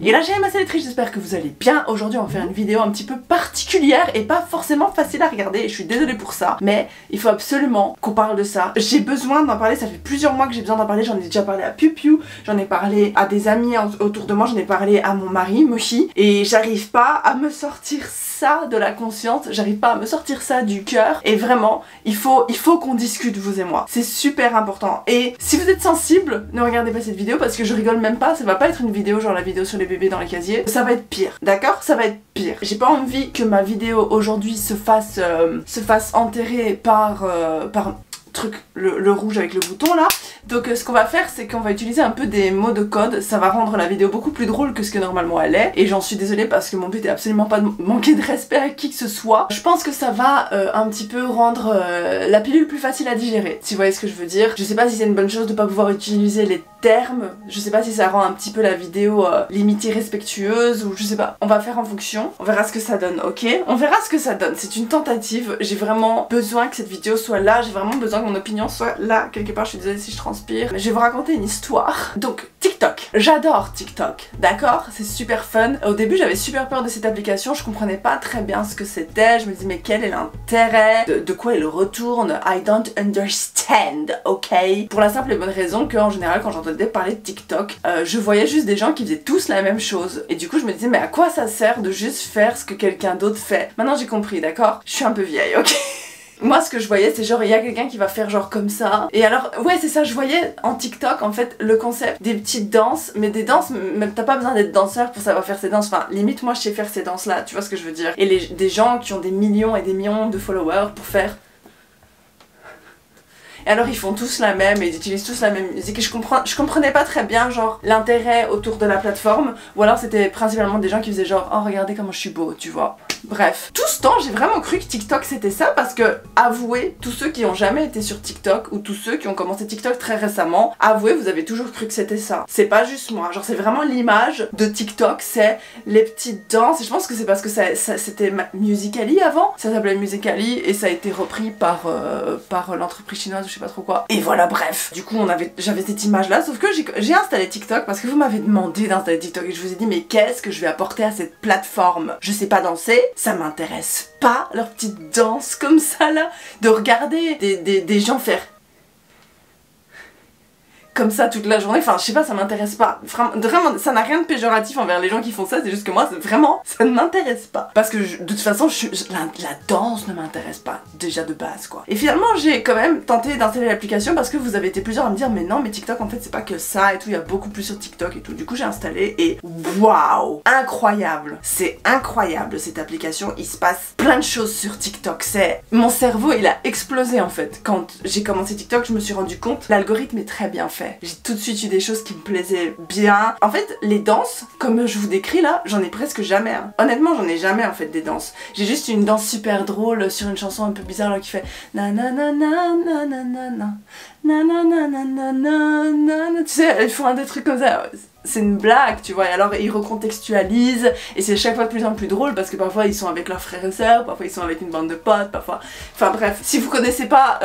Et là j'ai ma sélectrice, j'espère que vous allez bien. Aujourd'hui on va faire une vidéo un petit peu particulière et pas forcément facile à regarder, et je suis désolée pour ça, mais il faut absolument qu'on parle de ça. J'ai besoin d'en parler, ça fait plusieurs mois que j'ai besoin d'en parler, j'en ai déjà parlé à Piu, j'en ai parlé à des amis autour de moi, j'en ai parlé à mon mari, Moshi, et j'arrive pas à me sortir ça de la conscience, j'arrive pas à me sortir ça du cœur, et vraiment, il faut qu'on discute, vous et moi. C'est super important. Et si vous êtes sensible, ne regardez pas cette vidéo parce que je rigole même pas, ça va pas être une vidéo genre la vidéo sur les bébés dans les casiers, ça va être pire, d'accord? Ça va être pire. J'ai pas envie que ma vidéo aujourd'hui se fasse enterrer par truc, le rouge avec le bouton là. Donc ce qu'on va faire, c'est qu'on va utiliser un peu des mots de code, ça va rendre la vidéo beaucoup plus drôle que ce que normalement elle est, et j'en suis désolée parce que mon but est absolument pas de manquer de respect à qui que ce soit. Je pense que ça va un petit peu rendre la pilule plus facile à digérer, si vous voyez ce que je veux dire. Je sais pas si c'est une bonne chose de pas pouvoir utiliser les termes, je sais pas si ça rend un petit peu la vidéo limite irrespectueuse, ou je sais pas. On va faire en fonction, on verra ce que ça donne, ok? On verra ce que ça donne, c'est une tentative, j'ai vraiment besoin que cette vidéo soit là, j'ai vraiment besoin que mon opinion soit là, quelque part. Je suis désolée si je transpire, mais je vais vous raconter une histoire. Donc TikTok, j'adore TikTok, d'accord? C'est super fun. Au début j'avais super peur de cette application, je comprenais pas très bien ce que c'était, je me disais mais quel est l'intérêt, de quoi il retourne, I don't understand, ok? Pour la simple et bonne raison que en général quand j'entendais parler de TikTok, je voyais juste des gens qui faisaient tous la même chose, et du coup je me disais mais à quoi ça sert de juste faire ce que quelqu'un d'autre fait? Maintenant j'ai compris, d'accord? Je suis un peu vieille, ok? Moi ce que je voyais c'est genre il y a quelqu'un qui va faire genre comme ça, et alors ouais c'est ça, je voyais en TikTok en fait le concept des petites danses, mais des danses, même t'as pas besoin d'être danseur pour savoir faire ces danses, enfin limite moi je sais faire ces danses là, tu vois ce que je veux dire, et des gens qui ont des millions et des millions de followers pour faire. Et alors ils font tous la même et ils utilisent tous la même musique, et je comprenais pas très bien genre l'intérêt autour de la plateforme, ou alors c'était principalement des gens qui faisaient genre oh regardez comment je suis beau, tu vois. Bref, tout ce temps j'ai vraiment cru que TikTok c'était ça, parce que avouez, tous ceux qui ont jamais été sur TikTok ou tous ceux qui ont commencé TikTok très récemment, avouez vous avez toujours cru que c'était ça. C'est pas juste moi, genre c'est vraiment l'image de TikTok, c'est les petites danses, et je pense que c'est parce que c'était Musical.ly avant, ça s'appelait Musical.ly et ça a été repris par l'entreprise chinoise, je sais pas trop quoi. Et voilà, bref. Du coup j'avais cette image là, sauf que j'ai installé TikTok parce que vous m'avez demandé d'installer TikTok, et je vous ai dit mais qu'est-ce que je vais apporter à cette plateforme? Je sais pas danser, ça m'intéresse pas leurs petites danses comme ça là, de regarder des gens faire comme ça toute la journée, enfin je sais pas, ça m'intéresse pas. Vraiment, ça n'a rien de péjoratif envers les gens qui font ça, c'est juste que moi, vraiment, ça ne m'intéresse pas. Parce que de toute façon, la danse ne m'intéresse pas, déjà de base quoi. Et finalement, j'ai quand même tenté d'installer l'application parce que vous avez été plusieurs à me dire mais non, mais TikTok en fait c'est pas que ça et tout, il y a beaucoup plus sur TikTok et tout. Du coup j'ai installé et waouh, incroyable. C'est incroyable cette application, il se passe plein de choses sur TikTok. Mon cerveau il a explosé en fait. Quand j'ai commencé TikTok, je me suis rendu compte, l'algorithme est très bien fait. J'ai tout de suite eu des choses qui me plaisaient bien. En fait, les danses, comme je vous décris là, j'en ai presque jamais. Hein. Honnêtement, j'en ai jamais en fait des danses. J'ai juste une danse super drôle sur une chanson un peu bizarre là qui fait na na na na na na na na na na na na na na. Tu sais, elles font des trucs comme ça. C'est une blague, tu vois, et alors ils recontextualisent, et c'est chaque fois de plus en plus drôle parce que parfois ils sont avec leurs frères et sœurs, parfois ils sont avec une bande de potes, parfois... Enfin bref, si vous connaissez pas,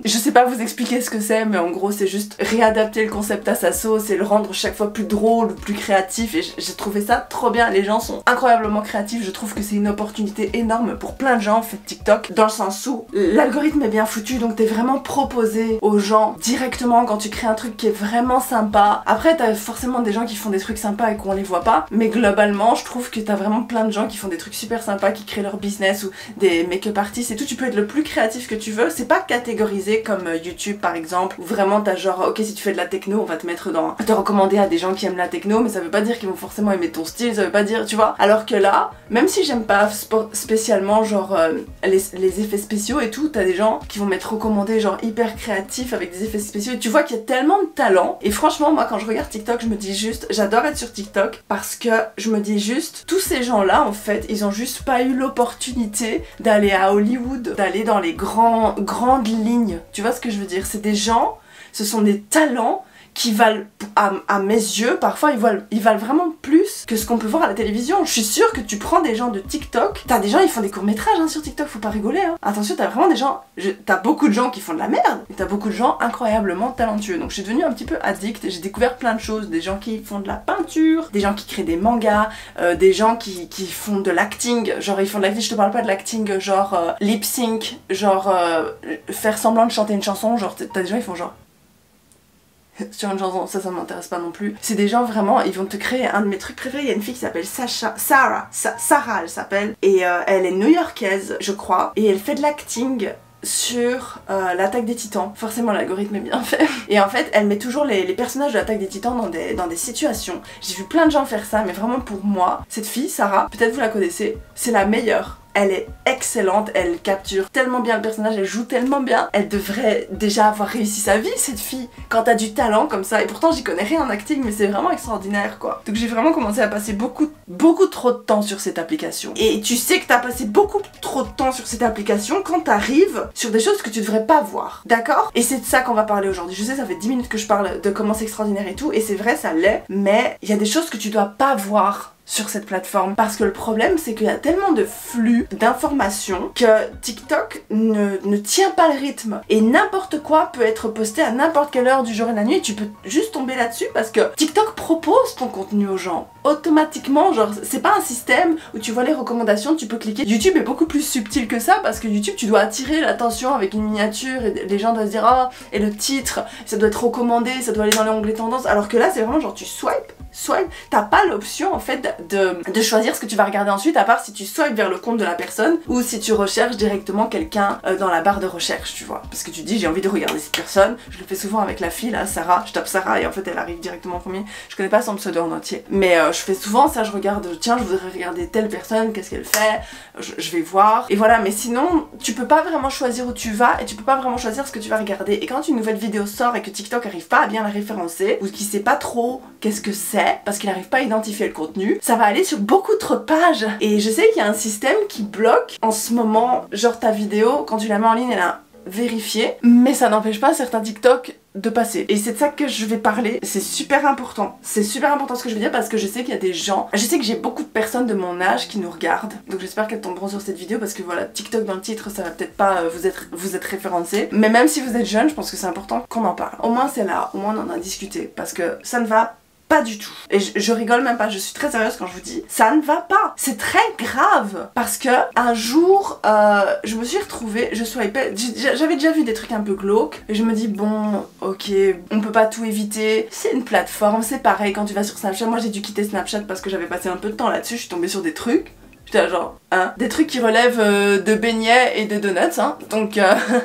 je sais pas vous expliquer ce que c'est, mais en gros c'est juste réadapter le concept à sa sauce et le rendre chaque fois plus drôle, plus créatif, et j'ai trouvé ça trop bien. Les gens sont incroyablement créatifs, je trouve que c'est une opportunité énorme pour plein de gens en fait TikTok, dans le sens où l'algorithme est bien foutu, donc t'es vraiment proposé aux gens directement quand tu crées un truc qui est vraiment sympa. Après t'as forcément des gens qui font des trucs sympas et qu'on les voit pas, mais globalement je trouve que t'as vraiment plein de gens qui font des trucs super sympas, qui créent leur business, ou des make-up artistes et tout. Tu peux être le plus créatif que tu veux, c'est pas catégorisé comme YouTube par exemple, où vraiment t'as genre ok si tu fais de la techno on va te mettre te recommander à des gens qui aiment la techno, mais ça veut pas dire qu'ils vont forcément aimer ton style, ça veut pas dire, tu vois, alors que là, même si j'aime pas spécialement genre les effets spéciaux et tout, t'as des gens qui vont m'être recommandés genre hyper créatifs avec des effets spéciaux, et tu vois qu'il y a tellement de talent. Et franchement moi quand je regarde TikTok je me dis juste, j'adore être sur TikTok parce que je me dis juste, tous ces gens là en fait ils ont juste pas eu l'opportunité d'aller à Hollywood, d'aller dans les grandes lignes, tu vois ce que je veux dire, c'est des gens, ce sont des talents qui valent, à mes yeux, parfois ils valent vraiment plus que ce qu'on peut voir à la télévision. Je suis sûre que tu prends des gens de TikTok, t'as des gens, ils font des courts-métrages hein, sur TikTok, faut pas rigoler hein. Attention, t'as vraiment des gens, t'as beaucoup de gens qui font de la merde, et t'as beaucoup de gens incroyablement talentueux. Donc je suis devenue un petit peu addict, et j'ai découvert plein de choses, des gens qui font de la peinture, des gens qui créent des mangas, des gens qui font de l'acting, genre ils font de l'acting, je te parle pas de l'acting genre lip sync, genre faire semblant de chanter une chanson, genre t'as des gens ils font genre sur une chanson, ça m'intéresse pas non plus. C'est des gens vraiment, ils vont te créer un de mes trucs préférés. Il y a une fille qui s'appelle Sarah elle s'appelle, et elle est new-yorkaise je crois, et elle fait de l'acting sur l'attaque des titans. Forcément l'algorithme est bien fait. Et en fait elle met toujours les personnages de l'attaque des titans dans des situations. J'ai vu plein de gens faire ça, mais vraiment pour moi, cette fille, Sarah, peut-être vous la connaissez, c'est la meilleure. Elle est excellente, elle capture tellement bien le personnage, elle joue tellement bien. Elle devrait déjà avoir réussi sa vie, cette fille, quand t'as du talent comme ça. Et pourtant j'y connais rien en acting, mais c'est vraiment extraordinaire quoi. Donc j'ai vraiment commencé à passer beaucoup trop de temps sur cette application. Et tu sais que t'as passé beaucoup trop de temps sur cette application quand t'arrives sur des choses que tu devrais pas voir, d'accord? Et c'est de ça qu'on va parler aujourd'hui. Je sais, ça fait 10 minutes que je parle de comment c'est extraordinaire et tout, et c'est vrai, ça l'est, mais il y a des choses que tu dois pas voir sur cette plateforme, parce que le problème c'est qu'il y a tellement de flux d'informations que TikTok ne tient pas le rythme, et n'importe quoi peut être posté à n'importe quelle heure du jour et de la nuit, et tu peux juste tomber là-dessus parce que TikTok propose ton contenu aux gens automatiquement. Genre c'est pas un système où tu vois les recommandations, tu peux cliquer. YouTube est beaucoup plus subtil que ça, parce que YouTube tu dois attirer l'attention avec une miniature et les gens doivent se dire ah, et le titre ça doit être recommandé, ça doit aller dans l'onglet tendance, alors que là c'est vraiment genre tu swipes, t'as pas l'option en fait de choisir ce que tu vas regarder ensuite, à part si tu swipes vers le compte de la personne ou si tu recherches directement quelqu'un dans la barre de recherche, tu vois. Parce que tu dis j'ai envie de regarder cette personne, je le fais souvent avec la fille là, Sarah, je tape Sarah et en fait elle arrive directement en premier. Je connais pas son pseudo en entier, mais je fais souvent ça, je regarde, tiens je voudrais regarder telle personne, qu'est-ce qu'elle fait, je vais voir, et voilà. Mais sinon tu peux pas vraiment choisir où tu vas, et tu peux pas vraiment choisir ce que tu vas regarder. Et quand une nouvelle vidéo sort et que TikTok arrive pas à bien la référencer, ou qu'il sait pas trop qu'est-ce que c'est, parce qu'il n'arrive pas à identifier le contenu, ça va aller sur beaucoup trop de pages. Et je sais qu'il y a un système qui bloque en ce moment, genre ta vidéo, quand tu la mets en ligne, elle a vérifié, mais ça n'empêche pas certains TikTok de passer. Et c'est de ça que je vais parler, c'est super important. C'est super important ce que je veux dire, parce que je sais qu'il y a des gens, je sais que j'ai beaucoup de personnes de mon âge qui nous regardent, donc j'espère qu'elles tomberont sur cette vidéo, parce que voilà, TikTok dans le titre, ça va peut-être pas vous être référencé, mais même si vous êtes jeune, je pense que c'est important qu'on en parle. Au moins c'est là, au moins on en a discuté, parce que ça ne va pas du tout. Et je rigole même pas, je suis très sérieuse quand je vous dis ça ne va pas. C'est très grave, parce que un jour je me suis retrouvée, j'avais déjà vu des trucs un peu glauques, et je me dis bon ok, on peut pas tout éviter, c'est une plateforme, c'est pareil quand tu vas sur Snapchat. Moi j'ai dû quitter Snapchat parce que j'avais passé un peu de temps là-dessus, je suis tombée sur des trucs. J'étais genre, hein, des trucs qui relèvent de beignets et de donuts, hein. Donc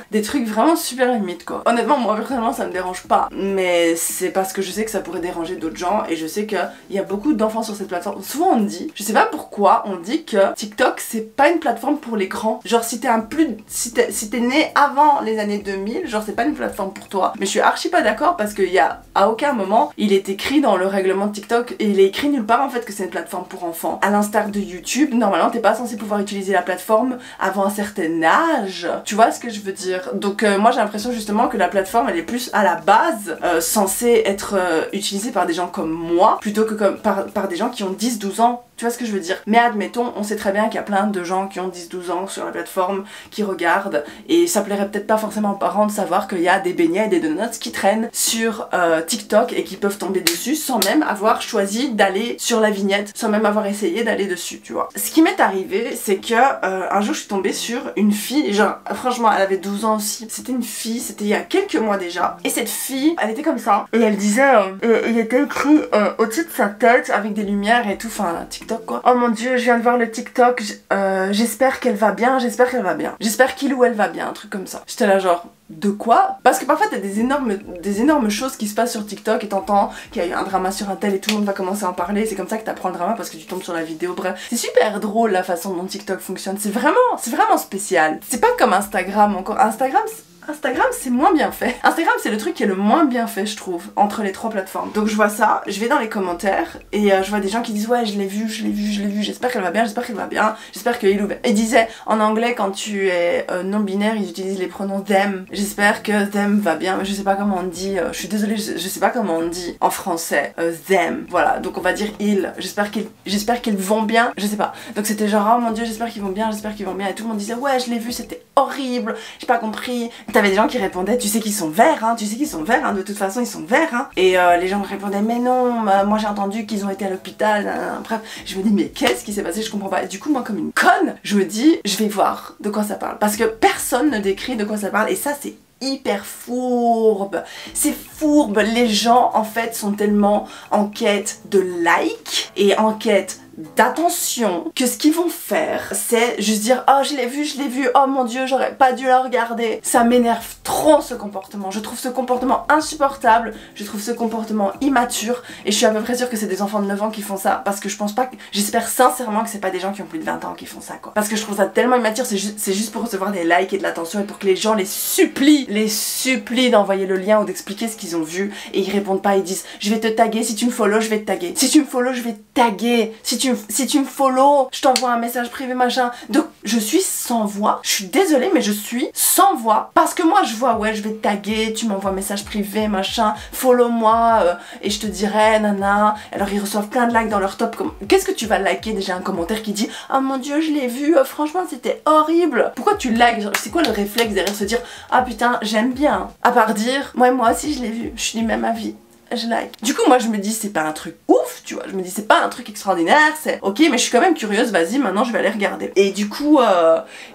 des trucs vraiment super limites quoi. Honnêtement moi personnellement ça me dérange pas, mais c'est parce que je sais que ça pourrait déranger d'autres gens, et je sais qu'il y a beaucoup d'enfants sur cette plateforme. Souvent on dit, je sais pas pourquoi, on dit que TikTok c'est pas une plateforme pour les grands. Genre si t'es né avant les années 2000, genre c'est pas une plateforme pour toi. Mais je suis archi pas d'accord, parce qu'il y a à aucun moment il est écrit dans le règlement de TikTok, et il est écrit nulle part en fait que c'est une plateforme pour enfants. À l'instar de YouTube, normalement t'es pas censé pouvoir utiliser la plateforme avant un certain âge, tu vois ce que je veux dire. Donc moi j'ai l'impression justement que la plateforme elle est plus à la base censée être utilisée par des gens comme moi, plutôt que par des gens qui ont 10-12 ans. Tu vois ce que je veux dire? Mais admettons, on sait très bien qu'il y a plein de gens qui ont 10-12 ans sur la plateforme, qui regardent, et ça plairait peut-être pas forcément aux parents de savoir qu'il y a des beignets et des donuts qui traînent sur TikTok et qui peuvent tomber dessus sans même avoir choisi d'aller sur la vignette, sans même avoir essayé d'aller dessus, tu vois. Ce qui m'est arrivé, c'est que un jour je suis tombée sur une fille, genre franchement elle avait 12 ans aussi, c'était une fille, c'était il y a quelques mois déjà, et cette fille, elle était comme ça, et elle disait, il était écrit au-dessus de sa tête avec des lumières et tout, enfin TikTok quoi. Oh mon dieu, je viens de voir le TikTok, j'espère qu'elle va bien, j'espère qu'il ou elle va bien, un truc comme ça. J'étais là genre, de quoi? Parce que parfois t'as des énormes choses qui se passent sur TikTok, et t'entends qu'il y a eu un drama sur un tel et tout le monde va commencer à en parler, c'est comme ça que t'apprends le drama parce que tu tombes sur la vidéo, bref. C'est super drôle la façon dont TikTok fonctionne, c'est vraiment spécial. C'est pas comme Instagram encore. Instagram c'est moins bien fait. Instagram c'est le truc qui est le moins bien fait je trouve entre les trois plateformes. Donc je vois ça, je vais dans les commentaires et je vois des gens qui disent ouais je l'ai vu, j'espère qu'elle va bien, j'espère qu'il ou elle disait en anglais quand tu es non binaire ils utilisent les pronoms them. J'espère que them va bien, mais je sais pas comment on dit, je suis désolée je sais pas comment on dit en français them. Voilà donc on va dire ils, j'espère qu'ils vont bien, je sais pas. Donc c'était genre oh mon dieu j'espère qu'ils vont bien et tout le monde disait ouais je l'ai vu c'était horrible, j'ai pas compris. T'avais des gens qui répondaient tu sais qu'ils sont verts hein, de toute façon ils sont verts hein. Et les gens me répondaient mais non, moi j'ai entendu qu'ils ont été à l'hôpital, bref. Je me dis mais qu'est-ce qui s'est passé, je comprends pas. Et du coup moi comme une conne, je me dis je vais voir de quoi ça parle. Parce que personne ne décrit de quoi ça parle et ça c'est hyper fourbe. C'est fourbe, les gens en fait sont tellement en quête de like et en quête d'attention que ce qu'ils vont faire c'est juste dire oh je l'ai vu, oh mon dieu j'aurais pas dû la regarder. Ça m'énerve trop ce comportement, je trouve ce comportement insupportable, je trouve ce comportement immature et je suis à peu près sûre que c'est des enfants de 9 ans qui font ça parce que je pense pas que, j'espère sincèrement que c'est pas des gens qui ont plus de 20 ans qui font ça quoi. Parce que je trouve ça tellement immature, c'est juste pour recevoir des likes et de l'attention et pour que les gens les supplient d'envoyer le lien ou d'expliquer ce qu'ils ont vu et ils répondent pas, ils disent je vais te taguer, si tu me follow je vais te taguer, si tu me follow je vais te taguer, si tu me follow, je t'envoie un message privé machin. Donc je suis sans voix, je suis désolée mais je suis sans voix parce que moi je vois ouais je vais te taguer, tu m'envoies un message privé machin, follow moi et je te dirai nana. Alors ils reçoivent plein de likes dans leur top. Qu'est-ce que tu vas liker déjà un commentaire qui dit oh mon dieu je l'ai vu, franchement c'était horrible. Pourquoi tu likes? C'est quoi le réflexe derrière se dire ah putain j'aime bien, à part dire moi aussi je l'ai vu, je suis du même avis, je like. Du coup moi je me dis c'est pas un truc ouf tu vois, je me dis c'est pas un truc extraordinaire, c'est ok mais je suis quand même curieuse, vas-y maintenant je vais aller regarder. Et du coup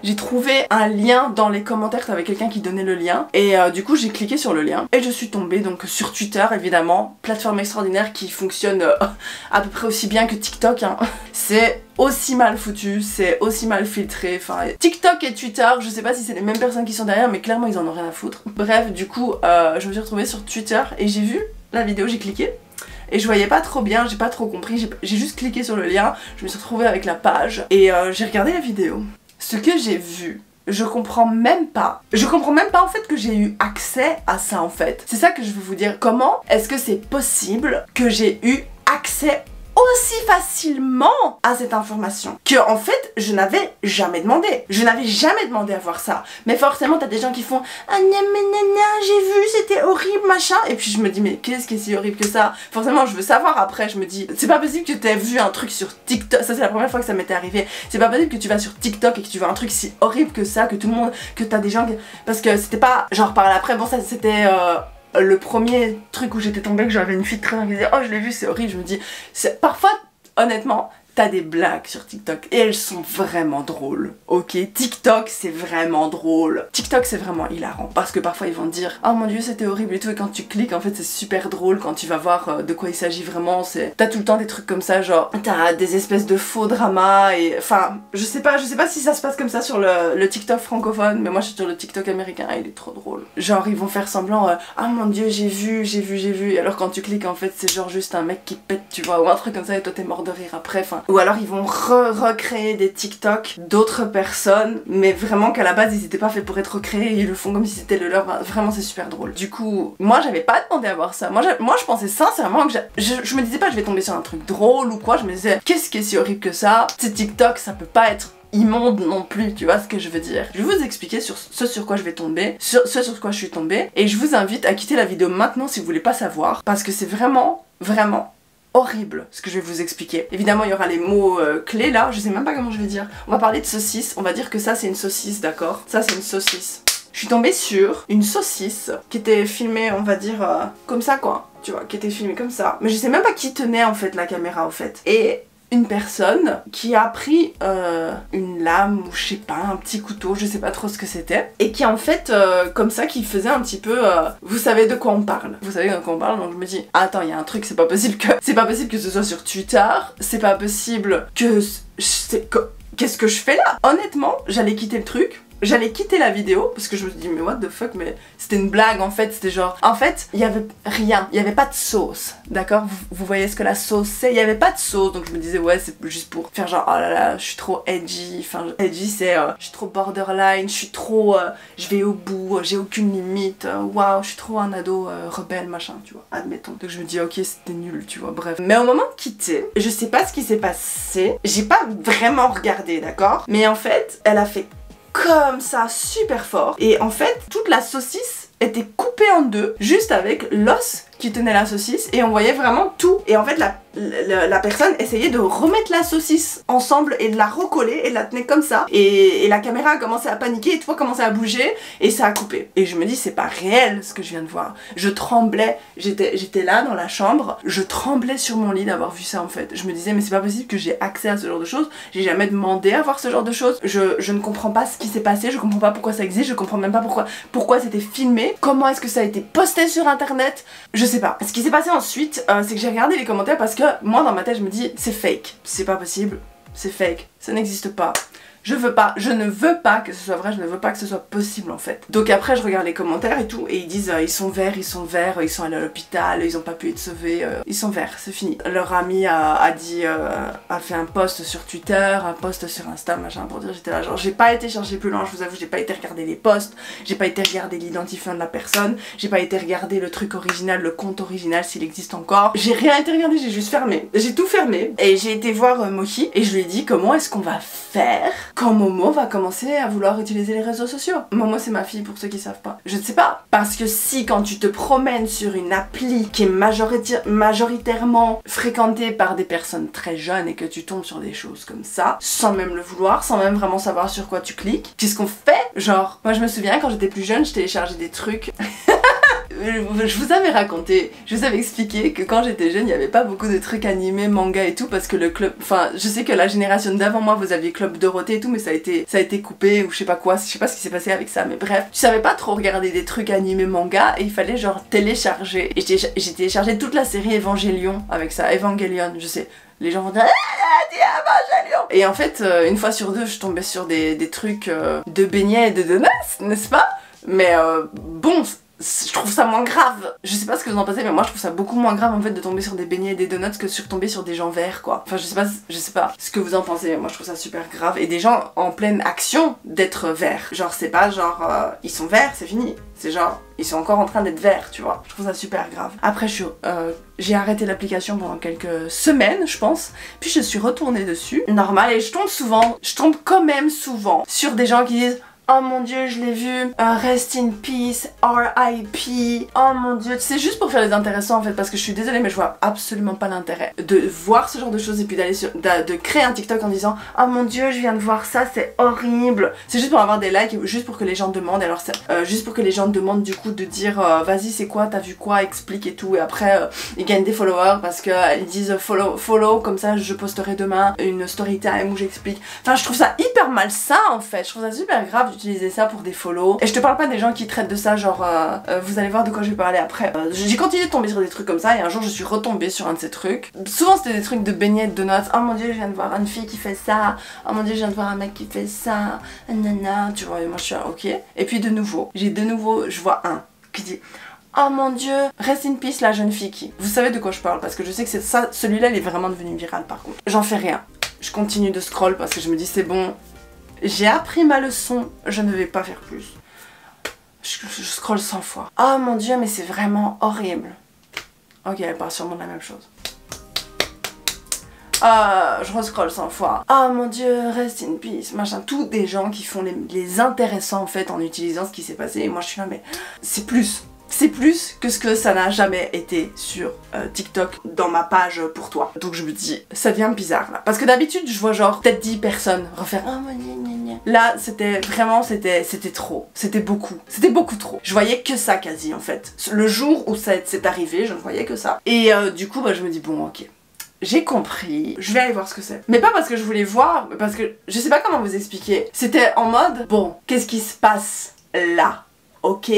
j'ai trouvé un lien dans les commentaires, t'avais quelqu'un qui donnait le lien et du coup j'ai cliqué sur le lien et je suis tombée donc sur Twitter évidemment, plateforme extraordinaire qui fonctionne à peu près aussi bien que TikTok hein. C'est aussi mal foutu, c'est aussi mal filtré, enfin TikTok et Twitter, je sais pas si c'est les mêmes personnes qui sont derrière mais clairement ils en ont rien à foutre. Bref du coup je me suis retrouvée sur Twitter et j'ai vu la vidéo, j'ai cliqué et je voyais pas trop bien, j'ai pas trop compris, j'ai juste cliqué sur le lien, je me suis retrouvée avec la page et j'ai regardé la vidéo. Ce que j'ai vu, je comprends même pas en fait que j'ai eu accès à ça en fait. C'est ça que je veux vous dire, comment est-ce que c'est possible que j'ai eu accès aussi facilement à cette information que en fait je n'avais jamais demandé. Je n'avais jamais demandé à voir ça. Mais forcément t'as des gens qui font ah gna, j'ai vu c'était horrible machin et puis je me dis mais qu'est-ce qui est si horrible que ça? Forcément je veux savoir après, je me dis c'est pas possible que t'aies vu un truc sur TikTok, ça c'est la première fois que ça m'était arrivé, c'est pas possible que tu vas sur TikTok et que tu vois un truc si horrible que ça, que tout le monde, que t'as des gens qui... parce que c'était pas genre par après, bon ça c'était le premier truc où j'étais tombée, que j'avais une fille très qui disait oh je l'ai vu c'est horrible, je me dis parfois honnêtement t'as des blagues sur TikTok et elles sont vraiment drôles, ok? TikTok c'est vraiment drôle, TikTok c'est vraiment hilarant parce que parfois ils vont te dire oh mon dieu c'était horrible et tout et quand tu cliques en fait c'est super drôle quand tu vas voir de quoi il s'agit vraiment. T'as tout le temps des trucs comme ça, genre t'as des espèces de faux dramas et enfin je sais pas si ça se passe comme ça sur le TikTok francophone mais moi je suis sur le TikTok américain et il est trop drôle. Genre ils vont faire semblant ah mon dieu j'ai vu et alors quand tu cliques en fait c'est genre juste un mec qui pète tu vois ou un truc comme ça et toi t'es mort de rire après, enfin. Ou alors ils vont recréer des TikTok d'autres personnes mais vraiment qu'à la base ils étaient pas faits pour être recréés, ils le font comme si c'était le leur, vraiment c'est super drôle. Du coup moi j'avais pas demandé à voir ça, moi je pensais sincèrement que je me disais pas je vais tomber sur un truc drôle ou quoi, je me disais qu'est-ce qui est si horrible que ça, c'est TikTok ça peut pas être immonde non plus, tu vois ce que je veux dire. Je vais vous expliquer sur ce sur quoi je vais tomber, sur quoi je suis tombée et je vous invite à quitter la vidéo maintenant si vous voulez pas savoir parce que c'est vraiment horrible ce que je vais vous expliquer. Évidemment il y aura les mots clés là, je sais même pas comment je vais dire. On va parler de saucisse, on va dire que ça c'est une saucisse, d'accord? Ça c'est une saucisse. Je suis tombée sur une saucisse qui était filmée on va dire comme ça quoi, tu vois, qui était filmée comme ça. Mais je sais même pas qui tenait en fait la caméra en fait. Et une personne qui a pris une lame ou je sais pas, un petit couteau, je sais pas trop ce que c'était, et qui en fait comme ça qui faisait un petit peu vous savez de quoi on parle, vous savez de quoi on parle, donc je me dis attends il y a un truc, c'est pas possible que ce soit sur Twitter, c'est pas possible que qu'est-ce que je fais là? Honnêtement j'allais quitter le truc j'allais quitter la vidéo parce que je me suis dit mais what the fuck, mais c'était une blague en fait, c'était genre en fait il y avait rien, il y avait pas de sauce, d'accord, vous voyez ce que la sauce c'est, il y avait pas de sauce, donc je me disais ouais c'est juste pour faire genre oh là là je suis trop edgy, enfin edgy c'est je suis trop borderline, je suis trop je vais au bout, j'ai aucune limite, waouh je suis trop un ado rebelle machin tu vois, admettons. Donc je me dis ok c'était nul tu vois, bref. Mais au moment de quitter, je sais pas ce qui s'est passé, j'ai pas vraiment regardé, d'accord, mais en fait elle a fait comme ça super fort et en fait toute la saucisse était coupée en deux juste avec l'os qui tenait la saucisse et on voyait vraiment tout et en fait la personne essayait de remettre la saucisse ensemble et de la recoller et de la tenait comme ça et la caméra a commencé à paniquer et tout a commencé à bouger et ça a coupé et je me dis c'est pas réel ce que je viens de voir, je tremblais, j'étais là dans la chambre, je tremblais sur mon lit d'avoir vu ça en fait, je me disais mais c'est pas possible que j'ai accès à ce genre de choses, j'ai jamais demandé à voir ce genre de choses, je ne comprends pas ce qui s'est passé, je comprends pas pourquoi ça existe, je comprends même pas pourquoi c'était filmé, comment est-ce que ça a été posté sur internet, je sais pas. Ce qui s'est passé ensuite, c'est que j'ai regardé les commentaires parce que moi dans ma tête je me dis c'est fake, c'est pas possible, c'est fake, ça n'existe pas. Je ne veux pas que ce soit vrai, je ne veux pas que ce soit possible en fait. Donc après je regarde les commentaires et tout et ils disent ils sont verts, ils sont allés à l'hôpital, ils ont pas pu être sauvés, ils sont verts, c'est fini. Leur ami a fait un post sur Twitter, un post sur Insta, machin pour dire j'étais là genre j'ai pas été chercher plus loin, je vous avoue j'ai pas été regarder les posts, j'ai pas été regarder l'identifiant de la personne, j'ai pas été regarder le truc original, le compte original s'il existe encore. J'ai rien été regarder, j'ai juste fermé. J'ai tout fermé et j'ai été voir Mochi et je lui ai dit comment est-ce qu'on va faire quand Momo va commencer à vouloir utiliser les réseaux sociaux. Momo c'est ma fille pour ceux qui savent pas. Je ne sais pas. Parce que si quand tu te promènes sur une appli qui est majoritairement fréquentée par des personnes très jeunes et que tu tombes sur des choses comme ça, sans même le vouloir, sans même vraiment savoir sur quoi tu cliques, qu'est-ce qu'on fait? Genre, moi je me souviens quand j'étais plus jeune, je téléchargeais des trucs... Je vous avais raconté, je vous avais expliqué que quand j'étais jeune, il n'y avait pas beaucoup de trucs animés, manga et tout, parce que le club, enfin, je sais que la génération d'avant moi, vous aviez Club Dorothée et tout, mais ça a été coupé ou je sais pas quoi, je sais pas ce qui s'est passé avec ça, mais bref, je savais pas trop regarder des trucs animés, manga, et il fallait genre télécharger, et j'ai téléchargé toute la série Evangelion avec ça, Evangelion, je sais. Les gens vont dire Evangelion. Et en fait, une fois sur deux, je tombais sur des trucs de beignets et de donuts, n'est-ce pas? Mais bon, je trouve ça moins grave. Je sais pas ce que vous en pensez, mais moi je trouve ça beaucoup moins grave en fait de tomber sur des beignets et des donuts que sur tomber sur des gens verts quoi. Enfin je sais pas ce que vous en pensez, mais moi je trouve ça super grave. Et des gens en pleine action d'être verts. Genre c'est pas genre ils sont verts, c'est fini. C'est genre ils sont encore en train d'être verts, tu vois. Je trouve ça super grave. Après j'ai arrêté l'application pendant quelques semaines je pense. Puis je suis retournée dessus. Normal, et je tombe quand même souvent sur des gens qui disent oh mon dieu, je l'ai vu, rest in peace, RIP, oh mon dieu. C'est juste pour faire les intéressants en fait, parce que je suis désolée mais je vois absolument pas l'intérêt de voir ce genre de choses et puis de créer un TikTok en disant oh mon dieu, je viens de voir ça, c'est horrible. C'est juste pour avoir des likes, juste pour que les gens demandent, alors juste pour que les gens demandent du coup de dire vas-y c'est quoi, t'as vu quoi, explique et tout, et après ils gagnent des followers parce qu'ils disent follow, comme ça je posterai demain une story time où j'explique. Enfin je trouve ça hyper malsain en fait, je trouve ça super grave d'utiliser ça pour des follow. Et je te parle pas des gens qui traitent de ça genre vous allez voir de quoi je vais parler après. J'ai continué de tomber sur des trucs comme ça et un jour je suis retombée sur un de ces trucs. Souvent c'était des trucs de beignets, de donuts. Oh mon dieu je viens de voir une fille qui fait ça, oh mon dieu je viens de voir un mec qui fait ça, nanana, tu vois, et moi je suis là, ok. Et puis je vois un qui dit oh mon dieu, rest in peace la jeune fille qui... Vous savez de quoi je parle parce que je sais que c'est ça, celui-là il est vraiment devenu viral par contre. J'en fais rien. Je continue de scroll parce que je me dis c'est bon, j'ai appris ma leçon, je ne vais pas faire plus. Je scroll 100 fois. Oh mon dieu, mais c'est vraiment horrible. Ok, elle parle sûrement de la même chose. Je rescroll 100 fois. Oh mon dieu, rest in peace, machin. Tous des gens qui font les intéressants en fait en utilisant ce qui s'est passé. Et moi je suis là, mais c'est plus. C'est plus que ce que ça n'a jamais été sur TikTok dans ma page pour toi. Donc je me dis, ça devient bizarre là. Parce que d'habitude, je vois genre peut-être 10 personnes refaire oh, gna, gna, gna. Là, c'était vraiment, c'était trop. C'était beaucoup trop. Je voyais que ça quasi en fait. Le jour où c'est arrivé, je ne voyais que ça. Et du coup, bah, je me dis, bon, ok. J'ai compris, je vais aller voir ce que c'est. Mais pas parce que je voulais voir, mais parce que je sais pas comment vous expliquer. C'était en mode, bon, qu'est-ce qui se passe là? Ok,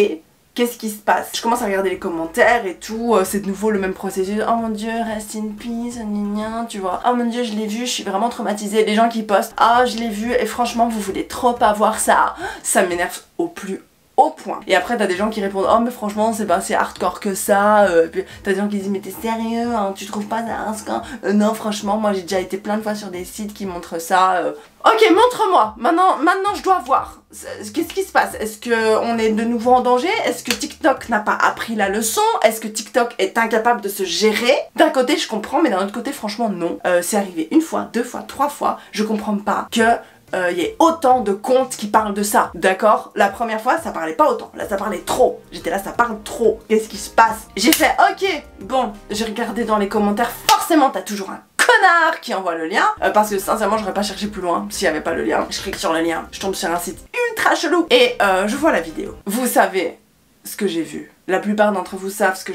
Qu'est-ce qui se passe? Je commence à regarder les commentaires et tout, c'est de nouveau le même processus. Oh mon dieu, rest in peace, gna, tu vois. Oh mon dieu, je l'ai vu, je suis vraiment traumatisée. Les gens qui postent, ah je l'ai vu et franchement vous voulez trop pas voir ça. Ça m'énerve au plus haut point. Et après t'as des gens qui répondent, oh mais franchement c'est pas si hardcore que ça. Puis t'as des gens qui disent, mais t'es sérieux, hein, tu trouves pas ça hardcore? Non franchement, moi j'ai déjà été plein de fois sur des sites qui montrent ça. Ok, montre-moi, maintenant je dois voir. Qu'est-ce qui se passe? Est-ce qu'on est de nouveau en danger? Est-ce que TikTok n'a pas appris la leçon? Est-ce que TikTok est incapable de se gérer? D'un côté je comprends, mais d'un autre côté franchement non. C'est arrivé une fois, deux fois, trois fois, je comprends pas que il y a autant de comptes qui parlent de ça, d'accord? La première fois ça parlait pas autant, là ça parlait trop. J'étais là, ça parle trop, qu'est-ce qui se passe? J'ai fait ok, bon, j'ai regardé dans les commentaires, forcément t'as toujours un connard qui envoie le lien, parce que sincèrement j'aurais pas cherché plus loin s'il y avait pas le lien. Je clique sur le lien, je tombe sur un site ultra chelou et je vois la vidéo. Vous savez ce que j'ai vu. La plupart d'entre vous savent ce que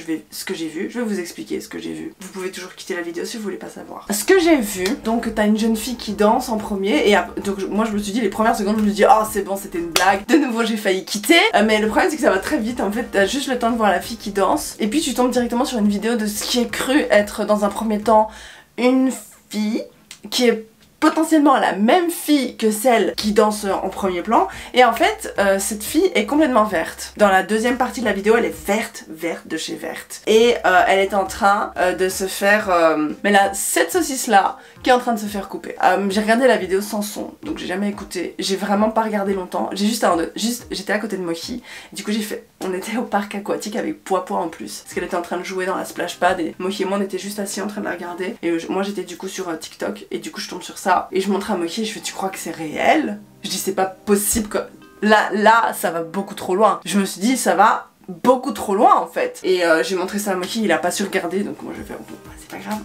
j'ai vu. Je vais vous expliquer ce que j'ai vu. Vous pouvez toujours quitter la vidéo si vous voulez pas savoir. Ce que j'ai vu, donc t'as une jeune fille qui danse en premier et donc moi je me suis dit les premières secondes je me suis dit oh c'est bon c'était une blague. De nouveau j'ai failli quitter. Mais le problème c'est que ça va très vite en fait. T'as juste le temps de voir la fille qui danse et puis tu tombes directement sur une vidéo de ce qui est cru être dans un premier temps une fille qui est potentiellement la même fille que celle qui danse en premier plan et en fait cette fille est complètement verte. Dans la deuxième partie de la vidéo elle est verte de chez verte et elle est en train de se faire mais là cette saucisse là qui est en train de se faire couper. J'ai regardé la vidéo sans son donc j'ai jamais écouté, j'ai vraiment pas regardé longtemps, j'ai j'étais à côté de Mochi, du coup j'ai fait, on était au parc aquatique avec Poipois en plus parce qu'elle était en train de jouer dans la splash pad et Mochi et moi on était juste assis en train de la regarder et moi j'étais du coup sur TikTok et du coup je tombe sur ça et je montre à Mochi et je fais tu crois que c'est réel? Je dis c'est pas possible que là ça va beaucoup trop loin. Je me suis dit ça va beaucoup trop loin en fait et j'ai montré ça à Mochi, il a pas su regarder donc moi je vais faire bon c'est pas grave.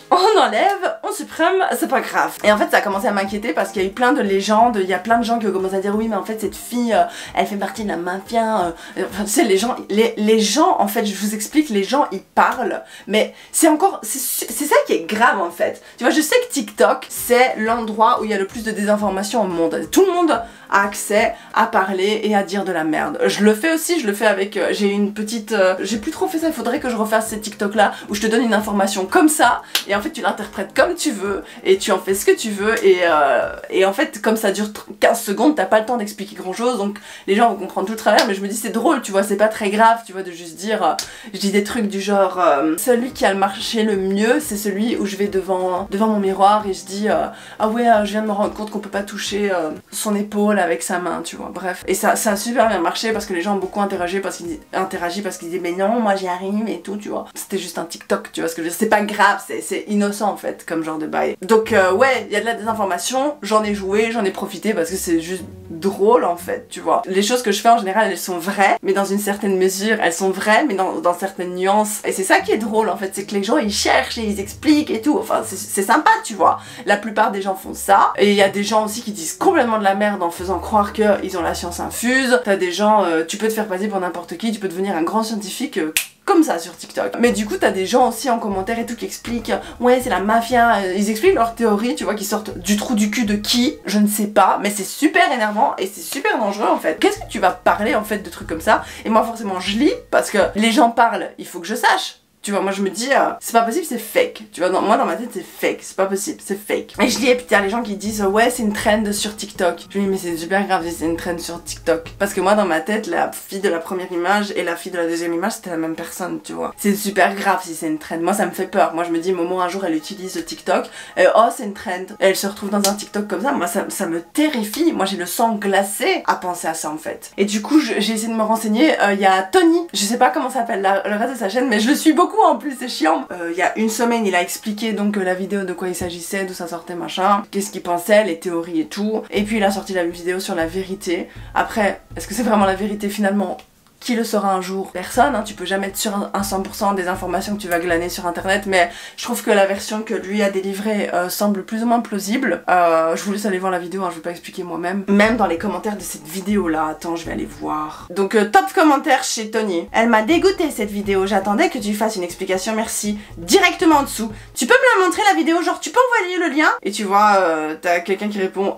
On enlève, on supprime, c'est pas grave. Et en fait ça a commencé à m'inquiéter parce qu'il y a eu plein de légendes, il y a plein de gens qui ont commencé à dire oui mais en fait cette fille elle fait partie de la mafia. Enfin tu sais les gens en fait je vous explique, les gens ils parlent mais c'est encore, c'est ça qui est grave en fait. Tu vois je sais que TikTok c'est l'endroit où il y a le plus de désinformation au monde. Tout le monde a accès à parler et à dire de la merde. Je le fais aussi, je le fais avec, j'ai une petite, j'ai plus trop fait ça, il faudrait que je refasse ces TikTok là où je te donne une information comme ça et en fait tu l'interprètes comme tu veux et tu en fais ce que tu veux et en fait comme ça dure 15 secondes t'as pas le temps d'expliquer grand chose donc les gens vont comprendre tout le travers mais je me dis c'est drôle tu vois c'est pas très grave tu vois de juste dire je dis des trucs du genre celui qui a le marché le mieux c'est celui où je vais devant mon miroir et je dis ah ouais je viens de me rendre compte qu'on peut pas toucher son épaule avec sa main tu vois bref et ça a super bien marché parce que les gens ont beaucoup interagi parce qu'ils disaient mais non moi j'y arrive et tout tu vois c'était juste un TikTok tu vois ce que je veux dire c'est pas grave c'est innocent en fait comme genre de bail donc ouais il y a de la désinformation j'en ai joué j'en ai profité parce que c'est juste drôle en fait tu vois les choses que je fais en général elles sont vraies mais dans une certaine mesure elles sont vraies mais dans certaines nuances et c'est ça qui est drôle en fait c'est que les gens ils cherchent et ils expliquent et tout enfin c'est sympa tu vois la plupart des gens font ça et il y a des gens aussi qui disent complètement de la merde en faisant croire qu'ils ont la science infuse t'as des gens tu peux te faire passer pour n'importe qui tu peux devenir un grand scientifique comme ça sur TikTok. Mais du coup t'as des gens aussi en commentaire et tout qui expliquent ouais c'est la mafia, ils expliquent leurs théories tu vois qui sortent du trou du cul de qui je ne sais pas mais c'est super énervant et c'est super dangereux en fait. Qu'est-ce que tu vas parler en fait de trucs comme ça et moi forcément je lis parce que les gens parlent il faut que je sache. Tu vois, moi je me dis, c'est pas possible, c'est fake. Tu vois, moi dans ma tête c'est fake, c'est pas possible, c'est fake. Et je lis et puis t'as les gens qui disent, ouais c'est une trend sur TikTok. Je me dis, mais c'est super grave si c'est une trend sur TikTok. Parce que moi dans ma tête, la fille de la première image et la fille de la deuxième image c'était la même personne, tu vois. C'est super grave si c'est une trend. Moi ça me fait peur. Moi je me dis, Momo un jour elle utilise TikTok, et oh c'est une trend. Et elle se retrouve dans un TikTok comme ça, moi ça me terrifie. Moi j'ai le sang glacé à penser à ça en fait. Et du coup j'ai essayé de me renseigner, il y a Tony, je sais pas comment s'appelle le reste de sa chaîne, mais je le suis beaucoup en plus, c'est chiant. Il y a une semaine il a expliqué donc la vidéo de quoi il s'agissait, d'où ça sortait machin, qu'est-ce qu'il pensait, les théories et tout, et puis il a sorti la vidéo sur la vérité. Après est-ce que c'est vraiment la vérité finalement? Qui le saura un jour? Personne, hein, tu peux jamais être sûr à 100% des informations que tu vas glaner sur internet, mais je trouve que la version que lui a délivrée semble plus ou moins plausible. Je vous laisse aller voir la vidéo, hein, je vais pas expliquer moi-même. Même dans les commentaires de cette vidéo là, attends je vais aller voir. Donc top commentaire chez Tony. Elle m'a dégoûté cette vidéo, j'attendais que tu fasses une explication, merci. Directement en dessous. Tu peux me la montrer la vidéo, genre tu peux envoyer le lien? Et tu vois, t'as quelqu'un qui répond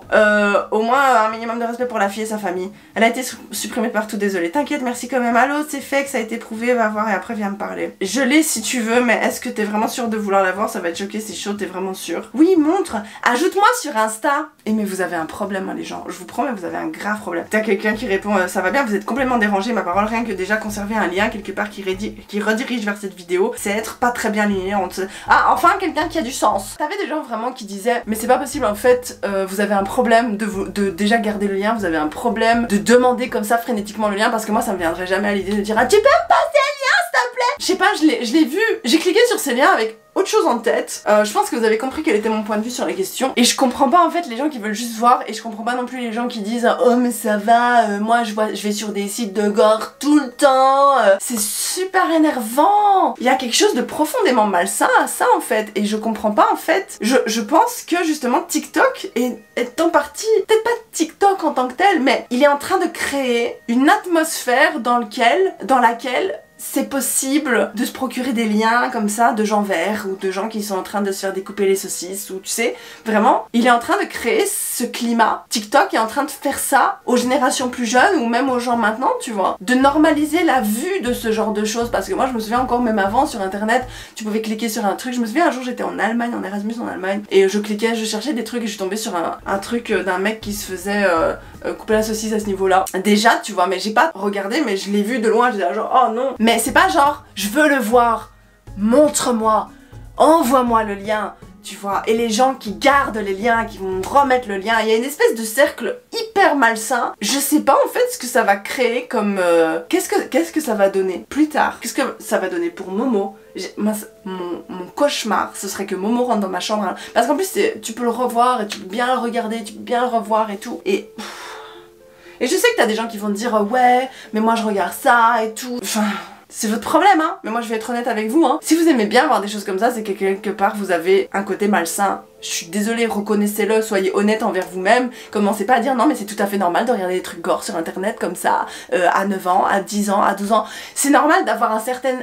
au moins un minimum de respect pour la fille et sa famille. Elle a été supprimée partout, désolée. T'inquiète, merci quand même allô, c'est fait, que ça a été prouvé, va voir et après viens me parler. Je l'ai si tu veux, mais est-ce que t'es vraiment sûr de vouloir la voir? Ça va être choqué, c'est chaud, t'es vraiment sûr? Oui, montre, ajoute-moi sur Insta. Et mais vous avez un problème hein, les gens, je vous promets, vous avez un grave problème. T'as quelqu'un qui répond ça va bien, vous êtes complètement dérangé, ma parole, rien que déjà conserver un lien quelque part qui redirige vers cette vidéo, c'est être pas très bien aligné entre... Ah, enfin quelqu'un qui a du sens. T'avais des gens vraiment qui disaient mais c'est pas possible en fait, vous avez un problème de déjà garder le lien, vous avez un problème de demander comme ça frénétiquement le lien, parce que moi ça me viendrait jamais à l'idée de dire ah tu peux me passer le lien s'il te plaît. Je sais pas, je l'ai vu, j'ai cliqué sur ces liens avec autre chose en tête. Je pense que vous avez compris quel était mon point de vue sur la question. Et je comprends pas en fait les gens qui veulent juste voir, et je comprends pas non plus les gens qui disent oh mais ça va, moi je vais sur des sites de gore tout le temps. C'est super énervant. Il y a quelque chose de profondément malsain à ça en fait. Et je comprends pas en fait. Je pense que justement TikTok est en partie, peut-être pas TikTok en tant que tel, mais il est en train de créer une atmosphère dans laquelle c'est possible de se procurer des liens comme ça de gens verts ou de gens qui sont en train de se faire découper les saucisses, ou tu sais, vraiment, il est en train de créer ce climat. TikTok est en train de faire ça aux générations plus jeunes ou même aux gens maintenant, tu vois, de normaliser la vue de ce genre de choses, parce que moi je me souviens encore même avant sur internet, tu pouvais cliquer sur un truc, je me souviens un jour j'étais en Allemagne, en Erasmus en Allemagne, et je cliquais, je cherchais des trucs et je suis tombée sur un truc d'un mec qui se faisait couper la saucisse à ce niveau-là. Déjà, tu vois, mais j'ai pas regardé, mais je l'ai vu de loin, j'étais là genre oh non. Mais c'est pas genre je veux le voir, montre-moi, envoie-moi le lien, tu vois. Et les gens qui gardent les liens, qui vont remettre le lien, il y a une espèce de cercle hyper malsain. Je sais pas en fait ce que ça va créer comme... Qu'est-ce que ça va donner plus tard? Qu'est-ce que ça va donner pour Momo? Mon cauchemar, ce serait que Momo rentre dans ma chambre, hein. Parce qu'en plus tu peux le revoir et tu peux bien le regarder, tu peux bien le revoir et tout. Et je sais que t'as des gens qui vont te dire ouais, mais moi je regarde ça et tout. Enfin, c'est votre problème hein, mais moi je vais être honnête avec vous hein. Si vous aimez bien voir des choses comme ça, c'est que quelque part vous avez un côté malsain. Je suis désolée, reconnaissez-le, soyez honnête envers vous-même. Commencez pas à dire non mais c'est tout à fait normal de regarder des trucs gore sur internet comme ça, à 9 ans, à 10 ans, à 12 ans. C'est normal d'avoir un certain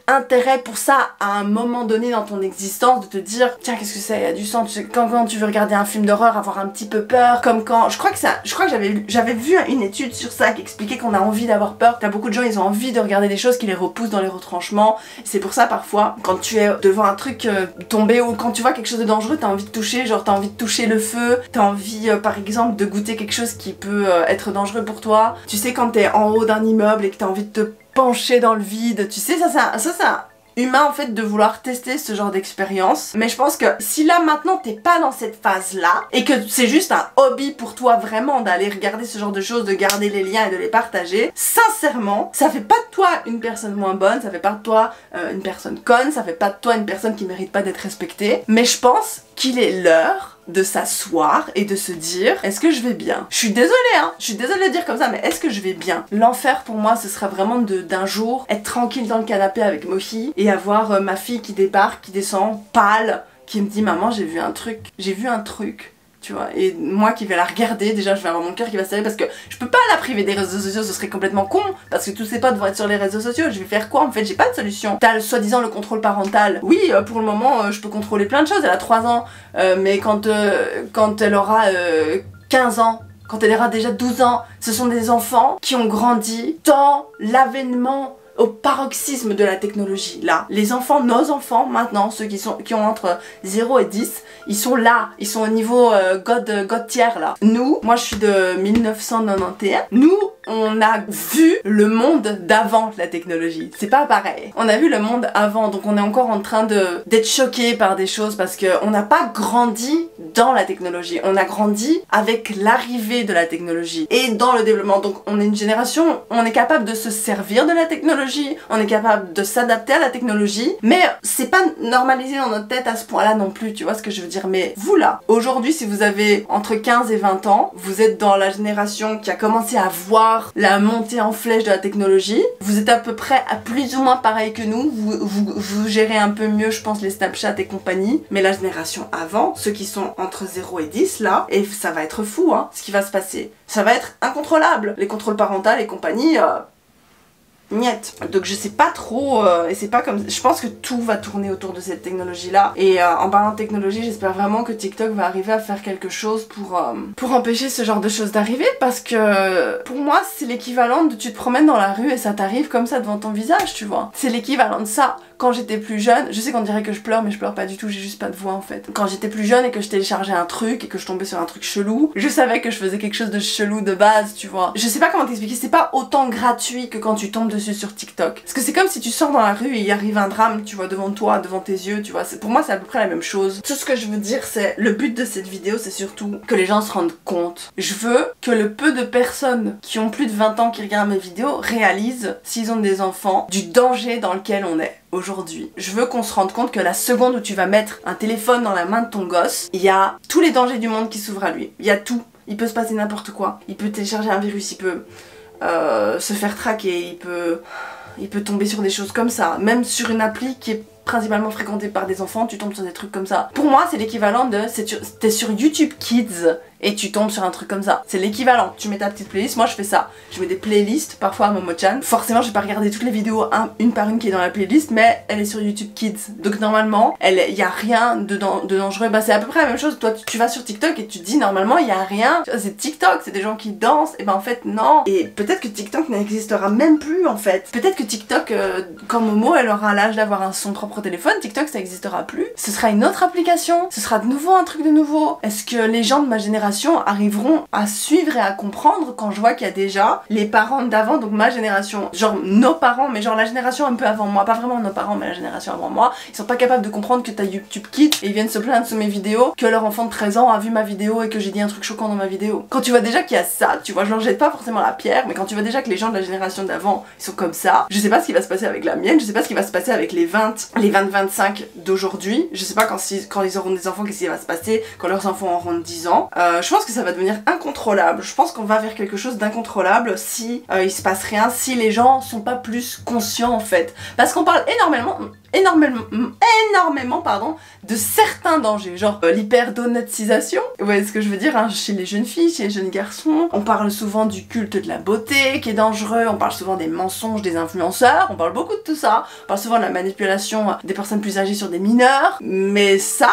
intérêt pour ça à un moment donné dans ton existence, de te dire tiens qu'est-ce que c'est, il y a du sang, quand tu veux regarder un film d'horreur, avoir un petit peu peur, comme quand... Je crois que j'avais vu une étude sur ça qui expliquait qu'on a envie d'avoir peur. T'as beaucoup de gens, ils ont envie de regarder des choses qui les repoussent dans les retranchements. C'est pour ça parfois, quand tu es devant un truc tombé ou quand tu vois quelque chose de dangereux, t'as envie de toucher, genre t'as envie de toucher le feu, t'as envie par exemple de goûter quelque chose qui peut être dangereux pour toi. Tu sais quand t'es en haut d'un immeuble et que t'as envie de te pencher dans le vide, tu sais ça humain en fait de vouloir tester ce genre d'expérience. Mais je pense que si là maintenant t'es pas dans cette phase là et que c'est juste un hobby pour toi vraiment d'aller regarder ce genre de choses, de garder les liens et de les partager, sincèrement ça fait pas de toi une personne moins bonne, ça fait pas de toi une personne conne, ça fait pas de toi une personne qui mérite pas d'être respectée. Mais je pense qu'il est l'heure de s'asseoir et de se dire est-ce que je vais bien? Je suis désolée hein, je suis désolée de dire comme ça, mais est-ce que je vais bien? L'enfer pour moi ce serait vraiment d'un jour être tranquille dans le canapé avec Mohi et avoir ma fille qui débarque, qui descend pâle, qui me dit maman j'ai vu un truc, tu vois, et moi qui vais la regarder, déjà je vais avoir mon cœur qui va se serrer parce que je peux pas la priver des réseaux sociaux, ce serait complètement con, parce que tous ses potes vont être sur les réseaux sociaux, je vais faire quoi en fait? J'ai pas de solution. T'as soi-disant le contrôle parental, oui pour le moment je peux contrôler plein de choses, elle a 3 ans, mais quand elle aura 15 ans, quand elle aura déjà 12 ans, ce sont des enfants qui ont grandi dans l'avènement au paroxysme de la technologie. Là, les enfants, nos enfants maintenant, ceux qui ont entre 0 et 10, ils sont là, ils sont au niveau God tiers là. Nous, moi je suis de 1991, nous on a vu le monde d'avant la technologie. C'est pas pareil. On a vu le monde avant, donc on est encore en train d'être choqué par des choses parce qu'on n'a pas grandi dans la technologie. On a grandi avec l'arrivée de la technologie et dans le développement. Donc on est une génération, on est capable de se servir de la technologie, on est capable de s'adapter à la technologie, mais c'est pas normalisé dans notre tête à ce point-là non plus, tu vois ce que je veux dire. Mais vous là, aujourd'hui si vous avez entre 15 et 20 ans, vous êtes dans la génération qui a commencé à voir la montée en flèche de la technologie, vous êtes à peu près à plus ou moins pareil que nous, vous gérez un peu mieux je pense les Snapchat et compagnie, mais la génération avant, ceux qui sont entre 0 et 10 là, et ça va être fou hein, ce qui va se passer, ça va être incontrôlable, les contrôles parentaux et compagnie, niet. Donc je sais pas trop, et c'est pas comme... Je pense que tout va tourner autour de cette technologie-là. Et en parlant de technologie, j'espère vraiment que TikTok va arriver à faire quelque chose pour empêcher ce genre de choses d'arriver, parce que pour moi, c'est l'équivalent de tu te promènes dans la rue et ça t'arrive comme ça devant ton visage, tu vois. C'est l'équivalent de ça. Quand j'étais plus jeune, je sais qu'on dirait que je pleure, mais je pleure pas du tout, j'ai juste pas de voix en fait. Quand j'étais plus jeune et que je téléchargeais un truc et que je tombais sur un truc chelou, je savais que je faisais quelque chose de chelou de base, tu vois. Je sais pas comment t'expliquer, c'est pas autant gratuit que quand tu tombes dessus sur TikTok. Parce que c'est comme si tu sors dans la rue et il arrive un drame, tu vois, devant toi, devant tes yeux, tu vois. Pour moi, c'est à peu près la même chose. Tout ce que je veux dire, c'est le but de cette vidéo, c'est surtout que les gens se rendent compte. Je veux que le peu de personnes qui ont plus de 20 ans qui regardent mes vidéos réalisent, s'ils ont des enfants, du danger dans lequel on est aujourd'hui. Je veux qu'on se rende compte que la seconde où tu vas mettre un téléphone dans la main de ton gosse, il y a tous les dangers du monde qui s'ouvrent à lui. Il y a tout. Il peut se passer n'importe quoi. Il peut télécharger un virus, il peut se faire traquer, il peut tomber sur des choses comme ça. Même sur une appli qui est principalement fréquentée par des enfants, tu tombes sur des trucs comme ça. Pour moi, c'est l'équivalent de... T'es sur YouTube Kids et tu tombes sur un truc comme ça. C'est l'équivalent. Tu mets ta petite playlist, moi je fais ça. Je mets des playlists, parfois à Momo-chan. Forcément, je vais pas regarder toutes les vidéos une par une qui est dans la playlist, mais elle est sur YouTube Kids. Donc normalement, il y a rien de dangereux. Bah c'est à peu près la même chose. Toi, tu vas sur TikTok et tu te dis normalement, il y a rien. C'est TikTok, c'est des gens qui dansent. Et ben en fait, non. Et peut-être que TikTok n'existera même plus en fait. Peut-être que TikTok, quand Momo, elle aura l'âge d'avoir son propre téléphone, TikTok ça n'existera plus. Ce sera une autre application. Ce sera de nouveau un truc de nouveau. Est-ce que les gens de ma génération arriveront à suivre et à comprendre quand je vois qu'il y a déjà les parents d'avant, donc ma génération, genre nos parents, mais genre la génération un peu avant moi, pas vraiment nos parents mais la génération avant moi, ils sont pas capables de comprendre que t'as YouTube Kids et ils viennent se plaindre sous mes vidéos que leur enfant de 13 ans a vu ma vidéo et que j'ai dit un truc choquant dans ma vidéo. Quand tu vois déjà qu'il y a ça, tu vois, je leur jette pas forcément la pierre, mais quand tu vois déjà que les gens de la génération d'avant ils sont comme ça, je sais pas ce qui va se passer avec la mienne, je sais pas ce qui va se passer avec les 20-25 d'aujourd'hui, je sais pas quand ils auront des enfants, qu'est-ce qui va se passer quand leurs enfants auront 10 ans. Je pense que ça va devenir incontrôlable. Je pense qu'on va vers quelque chose d'incontrôlable si il se passe rien, si les gens sont pas plus conscients en fait. Parce qu'on parle énormément pardon, de certains dangers, genre l'hyperdonatisation, ouais, ce que je veux dire, hein, chez les jeunes filles, chez les jeunes garçons. On parle souvent du culte de la beauté qui est dangereux, on parle souvent des mensonges des influenceurs, on parle beaucoup de tout ça, on parle souvent de la manipulation des personnes plus âgées sur des mineurs, mais ça,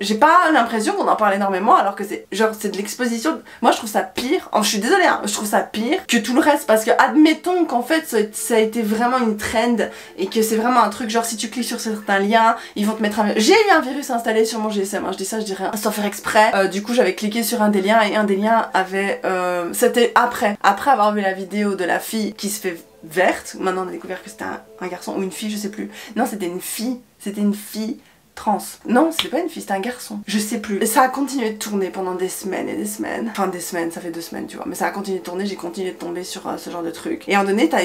j'ai pas l'impression qu'on en parle énormément alors que c'est genre c'est de l'exposition. Moi je trouve ça pire, je suis désolée hein, je trouve ça pire que tout le reste parce que admettons qu'en fait ça a été vraiment une trend et que c'est vraiment un truc genre si tu cliques sur certains liens ils vont te mettre un... J'ai eu un virus installé sur mon GSM, hein, je dis ça je dis rien sans faire exprès, du coup j'avais cliqué sur un des liens et un des liens avait... c'était après avoir vu la vidéo de la fille qui se fait verte, maintenant on a découvert que c'était un garçon ou une fille je sais plus, non c'était une fille trans. Non, c'était pas une fille, c'était un garçon. Je sais plus. Et ça a continué de tourner pendant des semaines et des semaines. Enfin, des semaines, ça fait 2 semaines, tu vois. Mais ça a continué de tourner, j'ai continué de tomber sur ce genre de truc. Et à un moment donné, t'as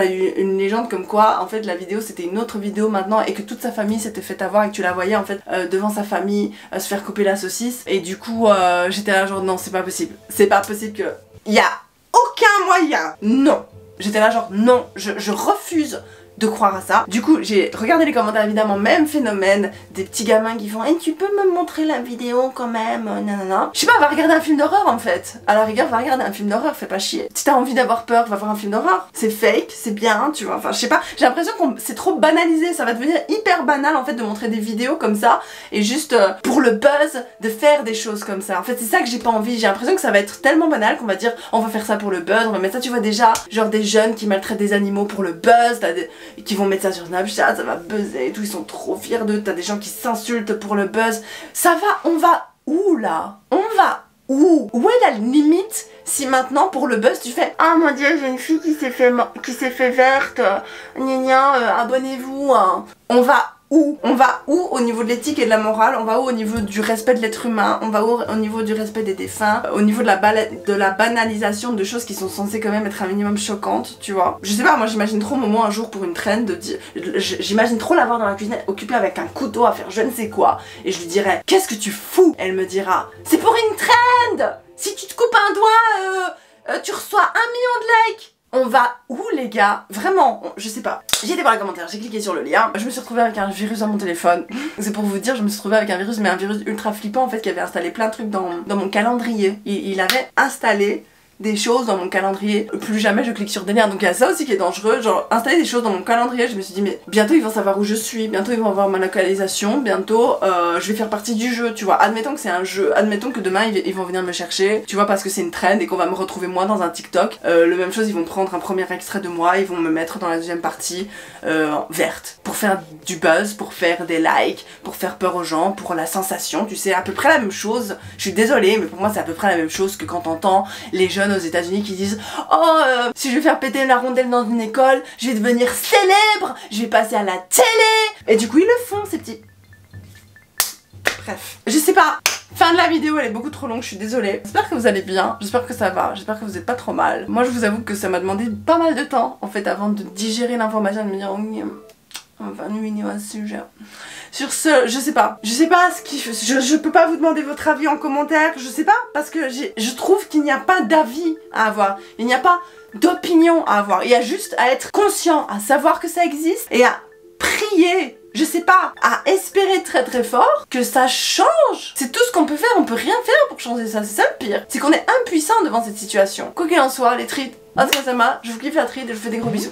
eu une légende comme quoi, en fait, la vidéo, c'était une autre vidéo maintenant et que toute sa famille s'était fait avoir et que tu la voyais, en fait, devant sa famille, se faire couper la saucisse. Et du coup, j'étais là genre, non, c'est pas possible. C'est pas possible que... Y a aucun moyen. Non. J'étais là genre, non, je refuse de croire à ça. Du coup, j'ai regardé les commentaires évidemment, même phénomène, des petits gamins qui font « Eh, tu peux me montrer la vidéo quand même, nanana. » Je sais pas, va regarder un film d'horreur en fait. À la rigueur, va regarder un film d'horreur, fais pas chier. Si t'as envie d'avoir peur, va voir un film d'horreur. C'est fake, c'est bien, tu vois. Enfin, je sais pas, j'ai l'impression que c'est trop banalisé, ça va devenir hyper banal en fait de montrer des vidéos comme ça et juste pour le buzz de faire des choses comme ça. En fait, c'est ça que j'ai pas envie. J'ai l'impression que ça va être tellement banal qu'on va dire on va faire ça pour le buzz, on va mettre ça, tu vois déjà, genre des jeunes qui maltraitent des animaux pour le buzz, qui vont mettre ça sur Snapchat, ça va buzzer et tout, ils sont trop fiers d'eux, t'as des gens qui s'insultent pour le buzz. Ça va, on va où là? On va où? Où est la limite si maintenant pour le buzz tu fais « Ah mon dieu, j'ai une fille qui s'est fait verte, gna gna, abonnez-vous hein. » On va où? On va où au niveau de l'éthique et de la morale? On va où au niveau du respect de l'être humain? On va où au niveau du respect des défunts? Au niveau de la banalisation de choses qui sont censées quand même être un minimum choquantes, tu vois? Je sais pas, moi j'imagine trop Momo un jour pour une trend de dire... J'imagine trop la voir dans la cuisine occupée avec un couteau à faire je ne sais quoi. Et je lui dirais « Qu'est-ce que tu fous ?» Elle me dira « C'est pour une trend! Si tu te coupes un doigt, tu reçois 1 million de likes !» On va où les gars? Vraiment, je sais pas. J'ai été voir les commentaires, j'ai cliqué sur le lien. Je me suis retrouvée avec un virus dans mon téléphone. C'est pour vous dire, je me suis retrouvée avec un virus, mais un virus ultra flippant en fait qui avait installé plein de trucs dans mon calendrier. Il avait installé des choses dans mon calendrier, plus jamais je clique sur des liens. Donc il y a ça aussi qui est dangereux, genre installer des choses dans mon calendrier, je me suis dit mais bientôt ils vont savoir où je suis, bientôt ils vont avoir ma localisation, bientôt je vais faire partie du jeu, tu vois. Admettons que c'est un jeu, admettons que demain ils vont venir me chercher, tu vois, parce que c'est une trend et qu'on va me retrouver moi dans un TikTok, le même chose, ils vont prendre un premier extrait de moi, ils vont me mettre dans la deuxième partie verte, pour faire du buzz, pour faire des likes, pour faire peur aux gens, pour la sensation, tu sais, à peu près la même chose. Je suis désolée mais pour moi c'est à peu près la même chose que quand t'entends les jeunes aux États-Unis qui disent oh si je vais faire péter la rondelle dans une école, je vais devenir célèbre, je vais passer à la télé. Et du coup ils le font ces petits. Bref, je sais pas. Fin de la vidéo, elle est beaucoup trop longue, je suis désolée. J'espère que vous allez bien, j'espère que ça va, j'espère que vous êtes pas trop mal. Moi je vous avoue que ça m'a demandé pas mal de temps en fait avant de digérer l'information et de me dire on va nuire à ce sujet. Sur ce, je sais pas ce qui... Je peux pas vous demander votre avis en commentaire, je sais pas, parce que je trouve qu'il n'y a pas d'avis à avoir, il n'y a pas d'opinion à avoir, il y a juste à être conscient, à savoir que ça existe et à prier, je sais pas, à espérer très très fort que ça change. C'est tout ce qu'on peut faire, on peut rien faire pour changer ça, c'est ça le pire, c'est qu'on est impuissant devant cette situation. Quoi qu'il en soit, les trides, je vous kiffe la tride et je vous fais des gros bisous.